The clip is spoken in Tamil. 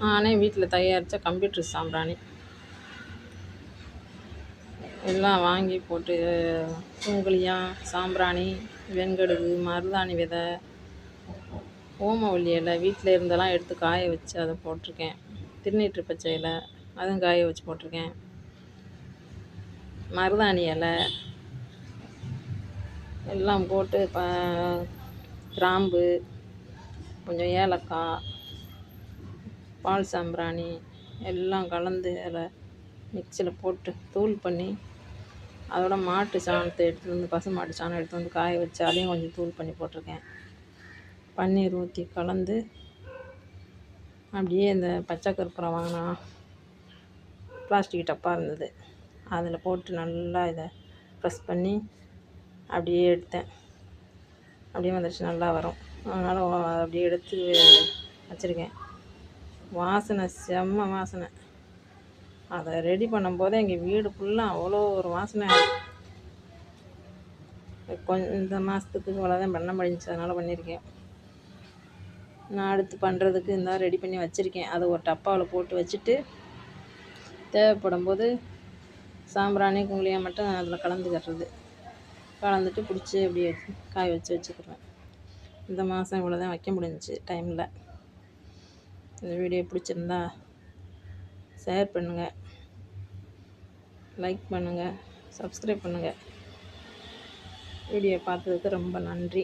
நானே வீட்டில் தயாரித்த கம்ப்யூட்டர் சாம்பிராணி எல்லாம் வாங்கி போட்டு குங்குலியம், சாம்பிராணி, வெண்கடுகு, மருதாணி விதை, ஓமவல்லி இலை வீட்டில் இருந்தெல்லாம் எடுத்து காய வச்சு அதை போட்டிருக்கேன். திருநீற்று பச்சை இலை அதுவும் காய வச்சு போட்டிருக்கேன். மருதாணி இலை எல்லாம் போட்டு கிராம்பு, கொஞ்சம் ஏலக்காய், பால் சாம்பிராணி எல்லாம் கலந்து அதில் மிக்சியில் போட்டு தூள் பண்ணி, அதோட மாட்டு சாணத்தை எடுத்துகிட்டு வந்து பசு மாட்டு சாணம் எடுத்து வந்து காய வச்சு அதையும் கொஞ்சம் தூள் பண்ணி போட்டிருக்கேன். பன்னீர் ஊற்றி கலந்து அப்படியே இந்த பச்சை கற்பூரம் வாங்கினா பிளாஸ்டிக் டப்பா இருந்தது, அதில் போட்டு நல்லா இதை ப்ரெஸ் பண்ணி அப்படியே எடுத்தேன். அப்படியே வந்துடுச்சு, நல்லா வரும். அதனால் அப்படியே எடுத்து வச்சுருக்கேன். வாசனை செம்ம வாசனை. அதை ரெடி பண்ணும்போது எங்கள் வீடு ஃபுல்லாக அவ்வளோ ஒரு வாசனை. இந்த மாதத்துக்கு இவ்வளோதான் பண்ண முடிஞ்சிச்சு, அதனால் பண்ணியிருக்கேன். நான் அடுத்து பண்ணுறதுக்கு இந்த ரெடி பண்ணி வச்சுருக்கேன். அதை ஒரு டப்பாவில் போட்டு வச்சுட்டு தேவைப்படும் போது சாம்பிராணி குங்குலியம் மட்டும் அதில் கலந்துக்கிறது. கலந்துட்டு பிடிச்சி அப்படியே காய வச்சு வச்சுக்கிடுவேன். இந்த மாதம் இவ்வளோ தான் வைக்க முடிஞ்சிச்சு டைமில். இந்த வீடியோ பிடிச்சிருந்தா ஷேர் பண்ணுங்கள், லைக் பண்ணுங்கள், சப்ஸ்கிரைப் பண்ணுங்கள். வீடியோ பார்த்ததுக்கு ரொம்ப நன்றி.